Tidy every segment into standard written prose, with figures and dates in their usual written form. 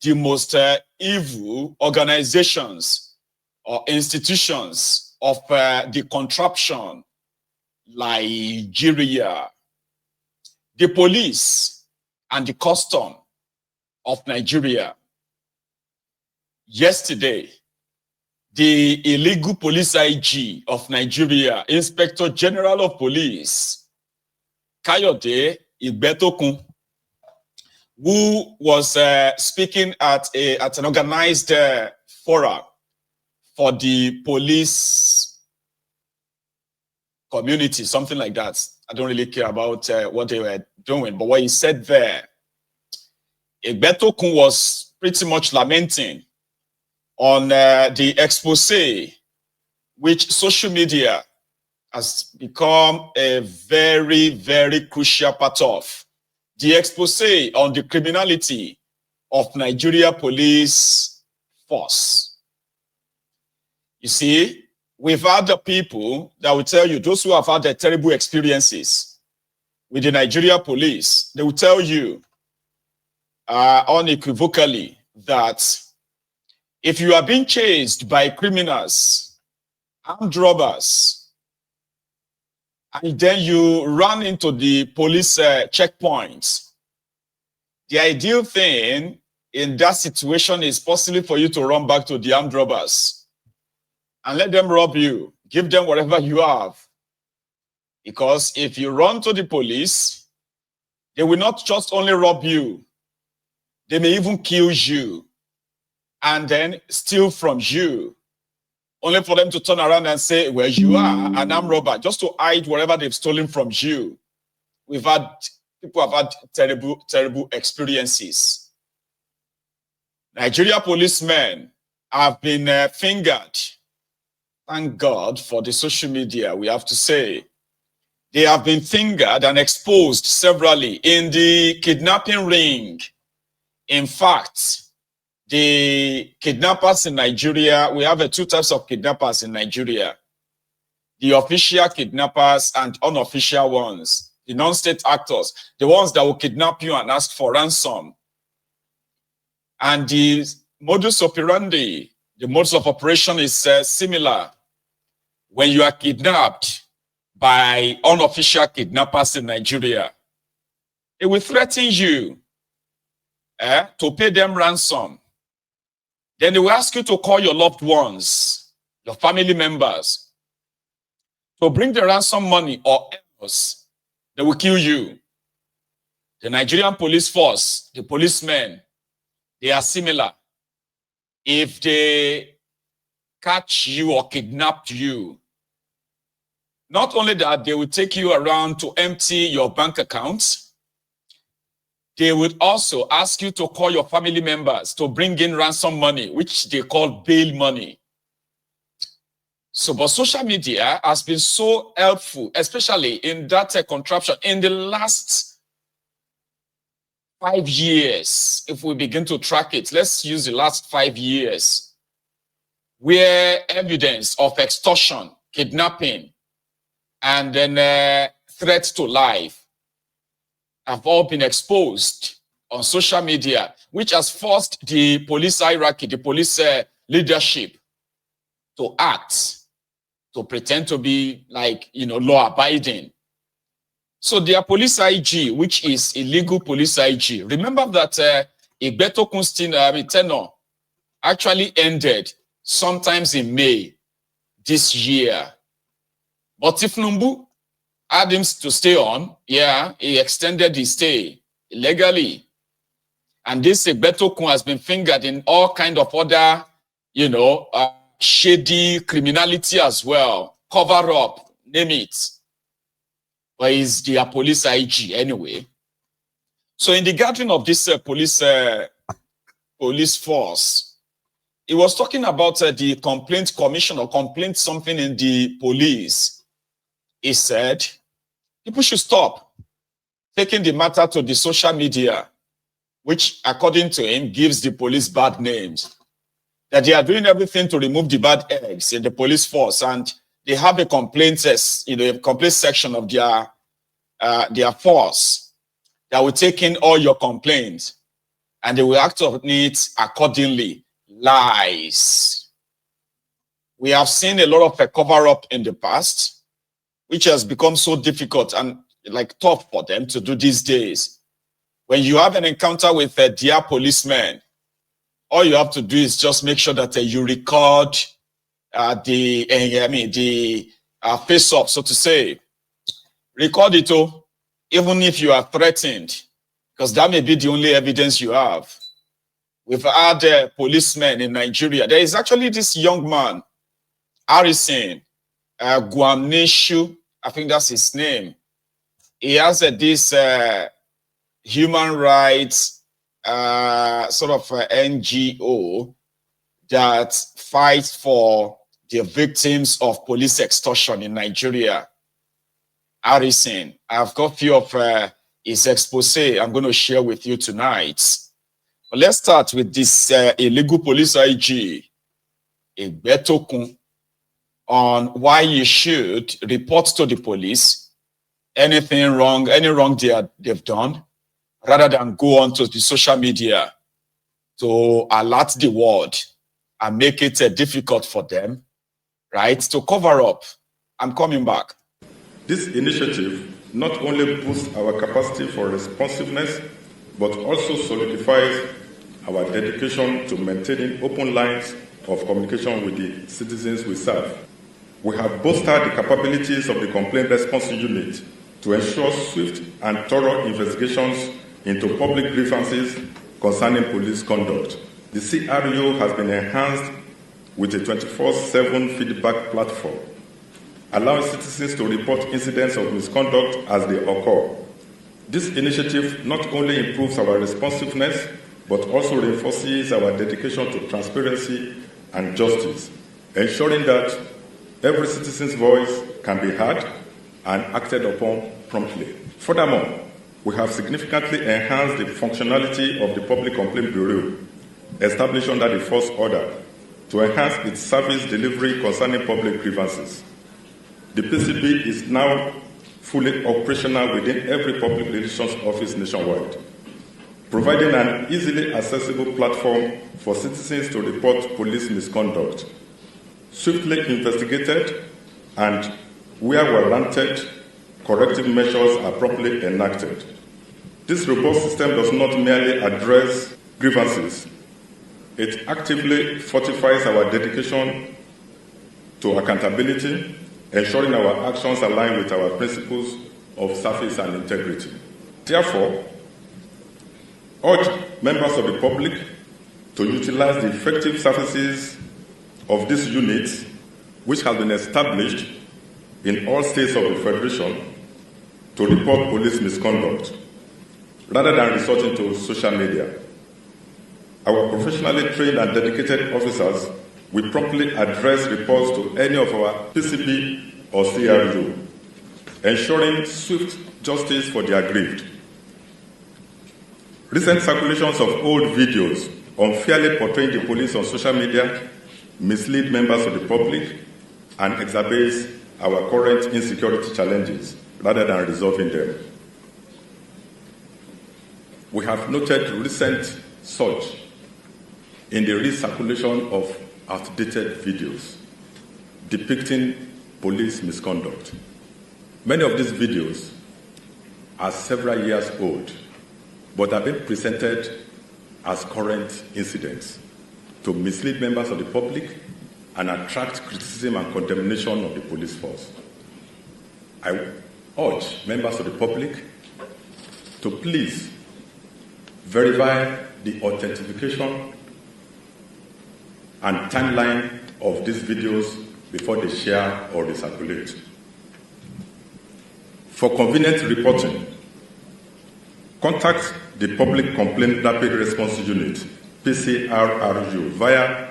the most evil organizations or institutions of the contraption, Nigeria, the police and the custom of Nigeria. Yesterday, the illegal police IG of Nigeria, Inspector General of Police, Kayode Igbetokun, who was speaking at an organized forum for the police community, something like that. I don't really care about what they were doing, but what he said there, Igbetokun was pretty much lamenting on the expose, which social media has become a very, very crucial part of. The expose on the criminality of Nigeria police force. You see, we've had the people that will tell you, those who have had the terrible experiences with the Nigeria police, they will tell you unequivocally that if you are being chased by criminals, armed robbers, and then you run into the police checkpoints, the ideal thing in that situation is possibly for you to run back to the armed robbers and let them rob you. Give them whatever you have. Because if you run to the police, they will not just only rob you, they may even kill you and then steal from you, only for them to turn around and say, well, you are an armed robber, just to hide whatever they've stolen from you. People have had terrible, terrible experiences. Nigeria policemen have been fingered. Thank God for the social media, we have to say. They have been fingered and exposed severally in the kidnapping ring. In fact, the kidnappers in Nigeria, we have two types of kidnappers in Nigeria. The official kidnappers and unofficial ones. The non-state actors, the ones that will kidnap you and ask for ransom. And the modus operandi, the modus of operation is similar. When you are kidnapped by unofficial kidnappers in Nigeria, they will threaten you to pay them ransom. Then they will ask you to call your loved ones, your family members, to bring the ransom money, or else they will kill you. The Nigerian police force, the policemen, they are similar. If they catch you or kidnap you, not only that, they will take you around to empty your bank accounts, they would also ask you to call your family members to bring in ransom money, which they call bail money. So, but social media has been so helpful, especially in that contraption in the last 5 years. If we begin to track it, let's use the last 5 years, where evidence of extortion, kidnapping, and then threats to life have all been exposed on social media, which has forced the police hierarchy, the police leadership to act, to pretend to be like, law-abiding. So their police IG, which is illegal police IG, remember that Igbetokun's tenure actually ended sometimes in May this year. But Tifnumbu had him to stay on, he extended his stay illegally. And this Igbetokun has been fingered in all kind of other, shady criminality as well. Cover up, name it. But he's the police IG anyway. So in the gathering of this police force, he was talking about the complaint commission or complaint something in the police. He said, people should stop taking the matter to the social media, which, according to him, gives the police bad names. That they are doing everything to remove the bad eggs in the police force, and they have a complaint, a complaint section of their force that will take in all your complaints. and they will act on it accordingly. Lies. We have seen a lot of a cover-up in the past, which has become so difficult and like tough for them to do these days. When you have an encounter with a dear policeman, all you have to do is just make sure that you record the face-off, so to say. Record it, even if you are threatened, because that may be the only evidence you have. We've had policemen in Nigeria. There is actually this young man, Harrison Guamneshu, I think that's his name. He has this human rights sort of NGO that fights for the victims of police extortion in Nigeria. Harrison, I've got a few of his expose I'm going to share with you tonight. But let's start with this illegal police IG, Igbetokun, on why you should report to the police anything wrong, any wrong they've done, rather than go on to the social media to alert the world and make it difficult for them, right, to cover up. I'm coming back. This initiative not only boosts our capacity for responsiveness, but also solidifies our dedication to maintaining open lines of communication with the citizens we serve. We have bolstered the capabilities of the Complaint Response Unit to ensure swift and thorough investigations into public grievances concerning police conduct. The CRU has been enhanced with a 24/7 feedback platform, allowing citizens to report incidents of misconduct as they occur. This initiative not only improves our responsiveness, but also reinforces our dedication to transparency and justice, ensuring that every citizen's voice can be heard and acted upon promptly. Furthermore, we have significantly enhanced the functionality of the Public Complaint Bureau, established under the First Order, to enhance its service delivery concerning public grievances. The PCB is now fully operational within every public relations office nationwide, providing an easily accessible platform for citizens to report police misconduct, swiftly investigated, and where warranted, corrective measures are properly enacted. This robust system does not merely address grievances, it actively fortifies our dedication to accountability, ensuring our actions align with our principles of service and integrity. Therefore, urge members of the public to utilize the effective services of this unit, which has been established in all states of the Federation, to report police misconduct, rather than resorting to social media. Our professionally trained and dedicated officers will promptly address reports to any of our PCB or CRU, ensuring swift justice for the aggrieved. Recent circulations of old videos unfairly portraying the police on social media mislead members of the public and exacerbates our current insecurity challenges rather than resolving them. We have noted recent surge in the recirculation of outdated videos depicting police misconduct. Many of these videos are several years old, but have been presented as current incidents to mislead members of the public and attract criticism and condemnation of the police force. I urge members of the public to please verify the authentication and timeline of these videos before they share or recirculate. For convenient reporting, contact the Public Complaint Rapid Response Unit, PCRRU, via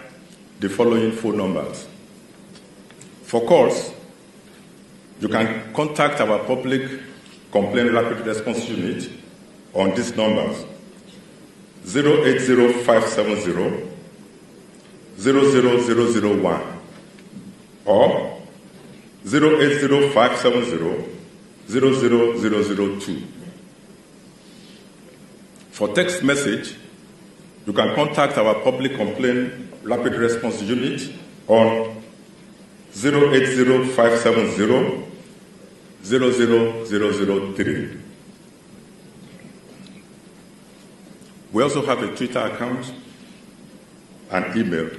the following phone numbers. For calls, you can contact our Public Complaint Rapid Response Unit on these numbers: 080570 00001 or 080570 00002. For text message, You can contact our public complaint rapid response unit on 080-570-00003. We also have a Twitter account and email.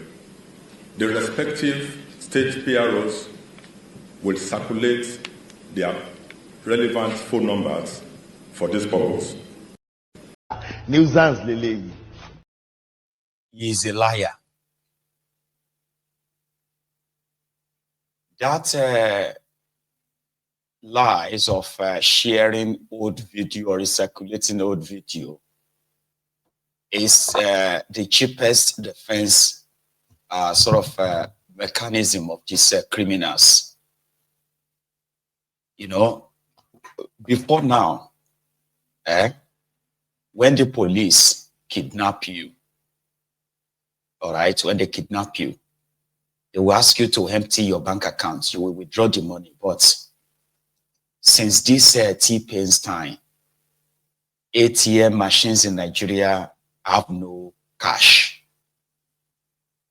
The respective state PROs will circulate their relevant phone numbers for this purpose. Nuisance Lele. He is a liar. That lies of sharing old video or recirculating old video is the cheapest defense mechanism of these criminals. You know, before now, when the police kidnap you, all right, when they kidnap you, they will ask you to empty your bank account. You will withdraw the money. But since this T-Pain's time, ATM machines in Nigeria have no cash.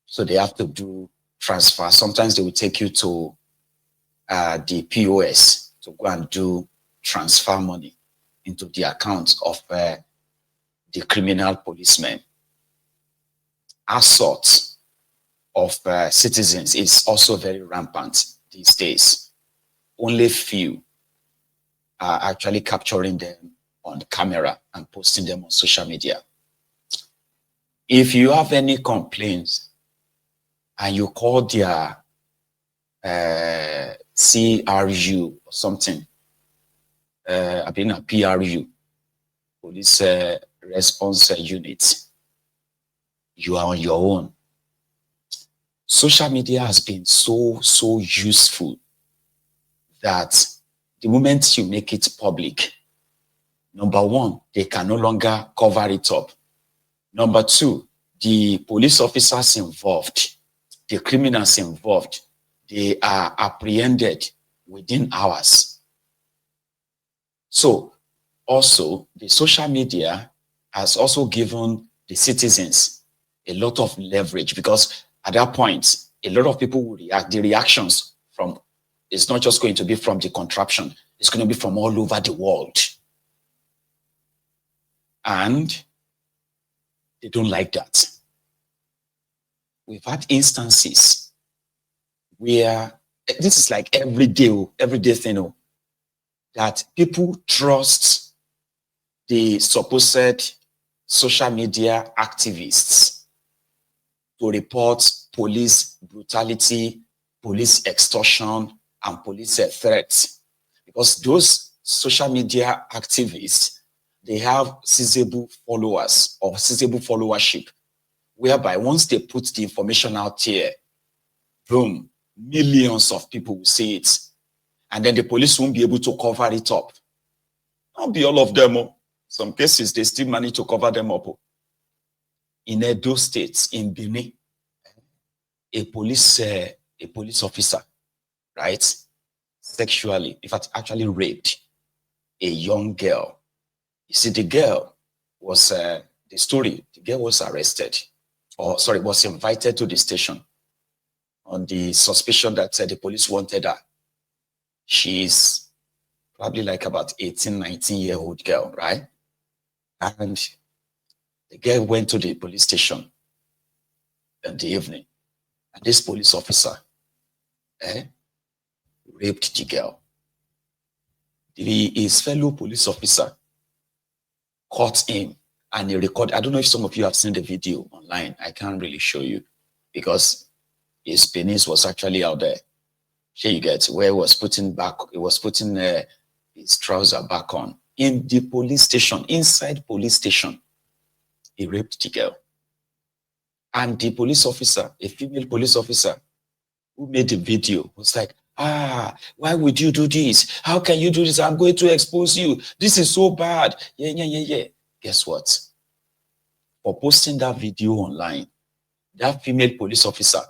So they have to do transfer. Sometimes they will take you to the POS to go and do transfer money into the account of the criminal policemen. Assault of citizens is also very rampant these days. Only few are actually capturing them on camera and posting them on social media. If you have any complaints and you call their CRU or something, I've been a PRU, police response unit, you are on your own. Social media has been so useful that the moment you make it public, number one, they can no longer cover it up. Number two, the police officers involved, the criminals involved, they are apprehended within hours. So also the social media has also given the citizens a lot of leverage, because at that point, a lot of people will react. The reactions from, it's not just going to be from the contraption, it's going to be from all over the world. And they don't like that. We've had instances where, this is like everyday thing, that people trust the supposed social media activists to report police brutality, police extortion, and police threats. Because those social media activists, they have sizable followers or sizable followership, whereby once they put the information out here, boom, millions of people will see it. And then the police won't be able to cover it up. Not be all of them. Some cases, they still manage to cover them up. In Edo State, in Benin, a police officer, right, sexually, in fact, actually raped a young girl. You see, the girl was, the girl was arrested, was invited to the station on the suspicion that the police wanted her. She's probably like about 18, 19-year-old girl, right? And the girl went to the police station in the evening, and this police officer raped the girl. His fellow police officer caught him, and he recorded. I don't know if some of you have seen the video online. I can't really show you because his penis was actually out there. Here you get where he was putting his trouser back on in the police station, inside police station. He raped the girl. And the police officer, a female police officer who made the video, was like, why would you do this? How can you do this? I'm going to expose you. This is so bad. Yeah. Guess what? For posting that video online, that female police officer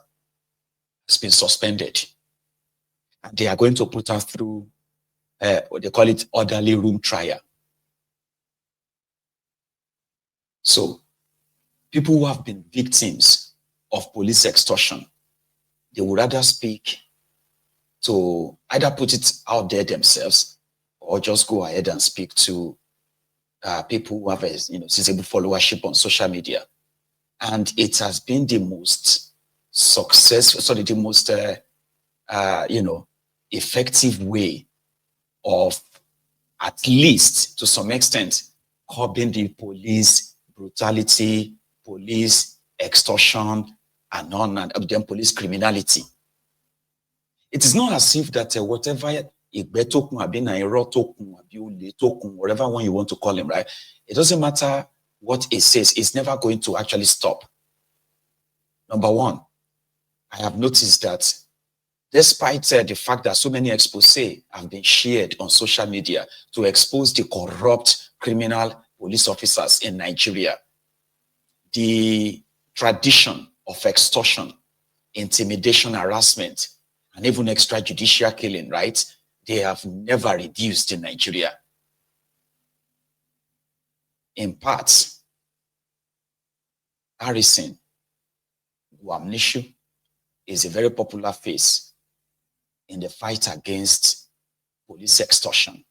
has been suspended. And they are going to put her through what they call it, orderly room trial. So people who have been victims of police extortion, they would rather speak to either put it out there themselves or just go ahead and speak to people who have a sizable followership on social media. And it has been the most effective way of, at least to some extent, curbing the police brutality, police extortion, and then police criminality. It is not as if that whatever whatever one you want to call him, right? It doesn't matter what it says, it's never going to actually stop. Number one, I have noticed that despite the fact that so many exposés have been shared on social media to expose the corrupt criminal police officers in Nigeria, the tradition of extortion, intimidation, harassment, and even extrajudicial killing, right? They have never reduced in Nigeria. In part, Harrison Wamnishu is a very popular face in the fight against police extortion.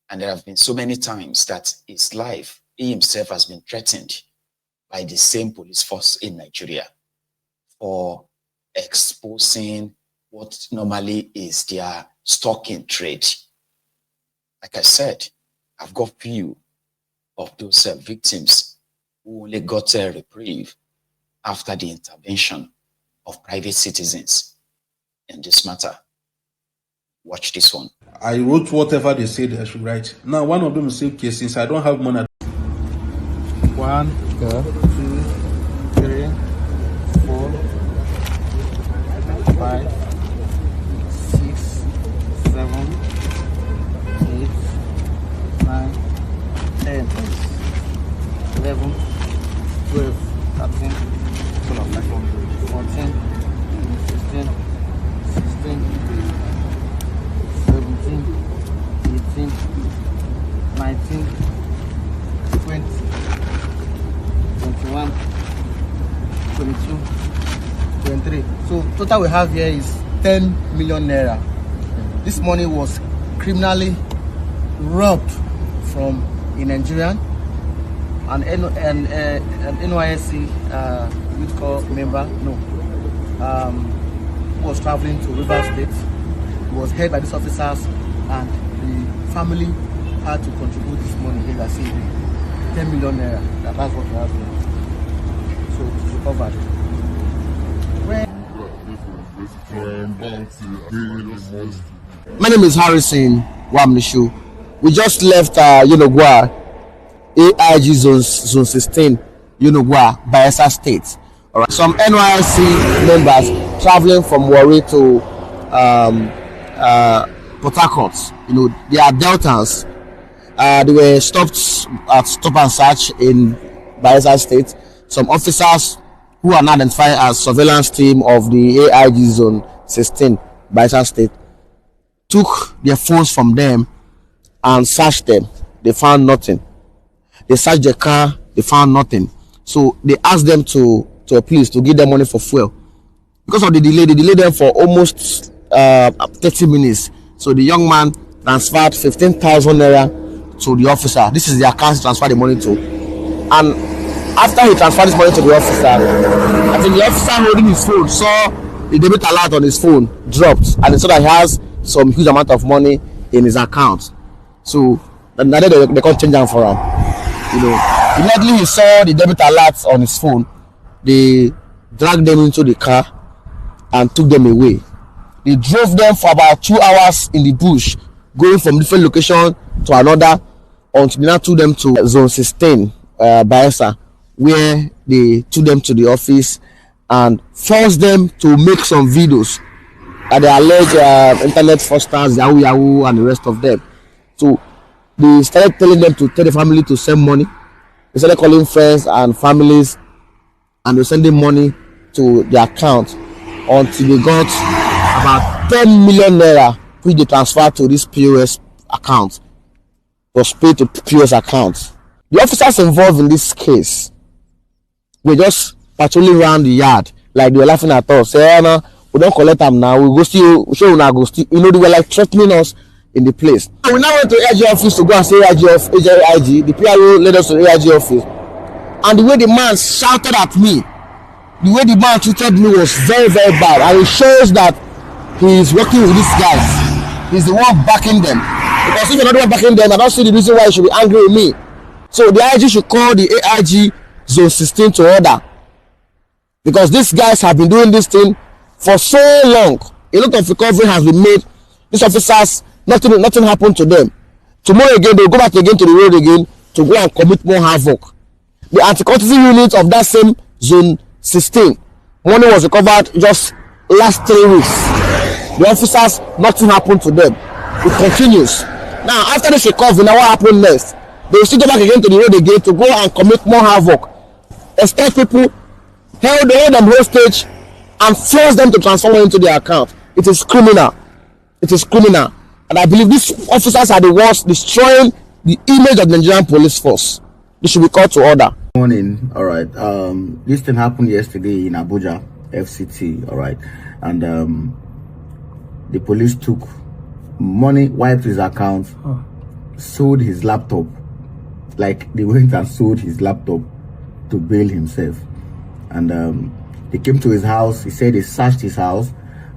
And there have been so many times that his life, he himself has been threatened by the same police force in Nigeria for exposing what normally is their stalking trade. Like I said, I've got few of those victims who only got a reprieve after the intervention of private citizens in this matter. Watch this one. I wrote whatever they said I should write. Now, one of them said, okay, since I don't have money. 1, 2, 3, 4, 5, 6, 7, 8, 9, 10, 11, 12, 13, 14, 15, 16, 17, 18, 19, 20, 21, 22, 23. So total we have here is 10 million naira. This money was criminally robbed from a Nigerian, an NYSC youth corps member, who was traveling to Rivers State. He was held by these officers, and the family had to contribute this money here. I see 10 million naira. That's what we have here. So it's recovered. My name is Harrison Wamnishu. We just left Unogwa, AIG Zone 16, Unogwa, Bayelsa State. All right. Some NYSC members traveling from Warri to Port Harcourt. They are Deltans. They were stopped at stop and search in Bayelsa State. Some officers who are now identified as surveillance team of the AIG Zone 16, Bayelsa State, took their phones from them and searched them. They found nothing. They searched the car. They found nothing. So they asked them to a police to give them money for fuel. Because of the delay, they delayed them for almost 30 minutes. So the young man transferred 15,000 naira to the officer. This is the account he transferred the money to. And after he transferred this money to the officer, I think the officer holding his phone saw the debit alert on his phone dropped, and he saw that he has some huge amount of money in his account. So now they can't change them for him. Immediately he saw the debit alert on his phone, they dragged them into the car and took them away. They drove them for about 2 hours in the bush, going from different location to another, until they now took them to Zone 16, Bayelsa, where they took them to the office and forced them to make some videos at the alleged internet fraudsters, Yahoo, and the rest of them. So they started telling them to tell the family to send money. They started calling friends and families, and they were sending money to their account until they got about 10 million naira, which they transferred to this POS account. Was paid to POS account. The officers involved in this case we just patrolling around the yard, like they were laughing at us. Say, no, we don't collect them now. We go still show una go still. You know, they were like threatening us in the place. And we now went to AIG office to go and say AIG. The PRO led us to AIG office, and the way the man shouted at me, the way the man treated me was very, very bad, and it shows that he is working with these guys. He's the one backing them. Because if you're not the one backing them, I don't see the reason why you should be angry with me. So the IG should call the AIG Zone 16 to order, because these guys have been doing this thing for so long. A lot of recovery has been made. These officers, nothing happened to them. Tomorrow again, they'll go back again to the road again to go and commit more havoc. The anti-courtesy unit of that same Zone 16, money was recovered just last 3 weeks. The officers, nothing happened to them. It continues. Now, after this recovery, now what happened next? They will still go back again to the road again to go and commit more havoc. Extort people, hold them hostage, and force them to transfer money into their account. It is criminal. It is criminal. And I believe these officers are the ones destroying the image of the Nigerian police force. They should be called to order. Morning. All right. This thing happened yesterday in Abuja, FCT. All right. And the police took money, wiped his account, sold his laptop. Like they went and sold his laptop to bail himself. And they came to his house. He said they searched his house.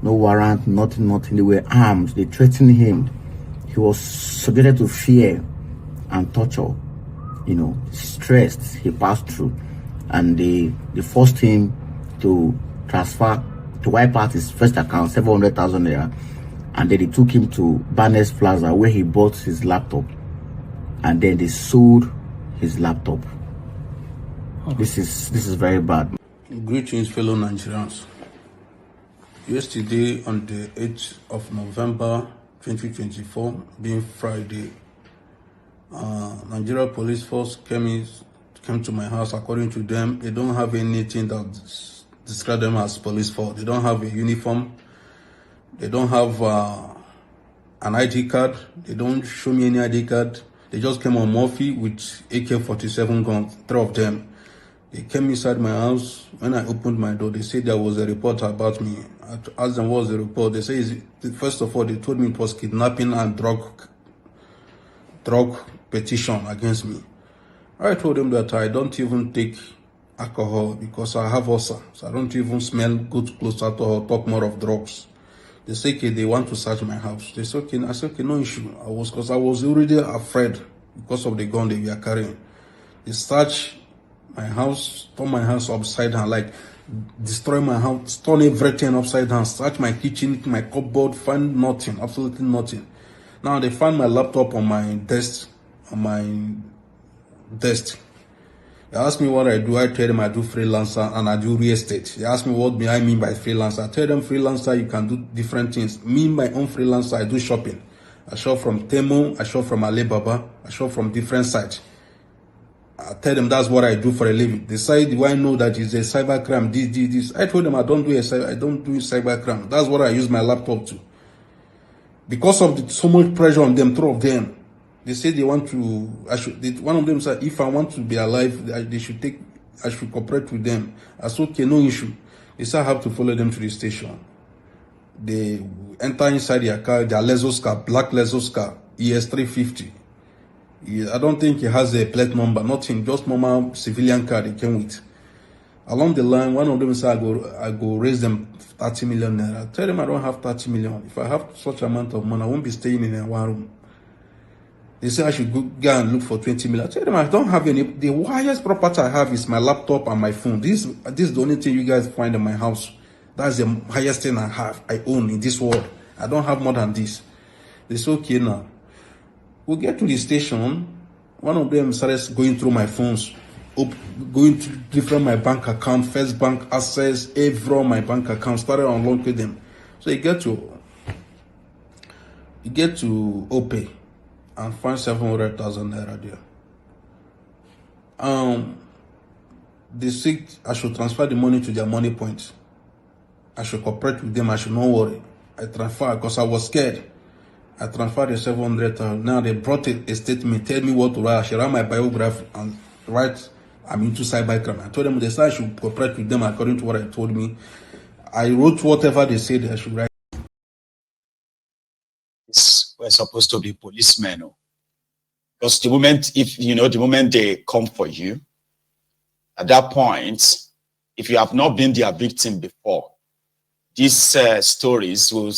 No warrant, nothing. They were armed. They threatened him. He was subjected to fear and torture. You know, stressed. He passed through. And they forced him to wipe out his first account, 700,000 naira. And then they took him to Barnes Plaza where he bought his laptop. And then they sold his laptop. This is very bad. Greetings, fellow Nigerians. Yesterday, on the 8th of November 2024, being Friday, Nigeria Police Force came to my house. According to them, they don't have anything that describe them as police force. They don't have a uniform. They don't have an ID card. They don't show me any ID card. They just came on Murphy with AK-47 guns, 3 of them. They came inside my house. When I opened my door, they said there was a report about me. I asked them what was the report. They said, first of all, they told me it was kidnapping and drug petition against me. I told them that I don't even take alcohol because I have ulcer. So I don't even smell good close at all, talk more of drugs. They say, okay, they want to search my house. They said, okay. I said, okay, no issue. Because I was already afraid because of the gun they were carrying. They searched my house, turn my house upside down, like destroy my house, turn everything upside down, search my kitchen, my cupboard, find nothing, absolutely nothing. Now they find my laptop on my desk, They ask me what I do. I tell them I do freelancer and I do real estate. They ask me what I mean by freelancer. I tell them freelancer, you can do different things. Me, my own freelancer, I do shopping. I shop from Temu, I shop from Alibaba, I shop from different sites. I tell them that's what I do for a living. They say, do I know that it's a cybercrime? This. I told them I don't do cybercrime. That's what I use my laptop to. Because of so much pressure on them, 3 of them. They say they want to. One of them said, if I want to be alive, I should cooperate with them. I said, okay, no issue. They said I have to follow them to the station. They enter inside their car, their Lexus car, black Lexus car, ES350. I don't think it has a plate number, nothing, just normal civilian car they came with. Along the line, one of them said, I go raise them 30 million naira. I tell them I don't have 30 million. If I have such amount of money, I won't be staying in one room. They say I should go and look for 20 million. I tell them I don't have any. The highest property I have is my laptop and my phone. This is the only thing you guys find in my house. That's the highest thing I own in this world. I don't have more than this. They say, okay now. We get to the station. One of them started going through my phones, going to different my bank account, First Bank, Access, every my bank account, started unlocking them. So you get to OPay and find 700,000 naira there. They said I should transfer the money to their money point. I should cooperate with them. I should not worry. I transfer because I was scared. I transferred the 700,000. Now they brought a statement, tell me what to write. I should write my biography and write I'm into cybercrime. I told them they said I should cooperate with them according to what I told me. I wrote whatever they said I should write. We're supposed to be policemen. Because the moment, the moment they come for you, at that point, if you have not been their victim before, these stories will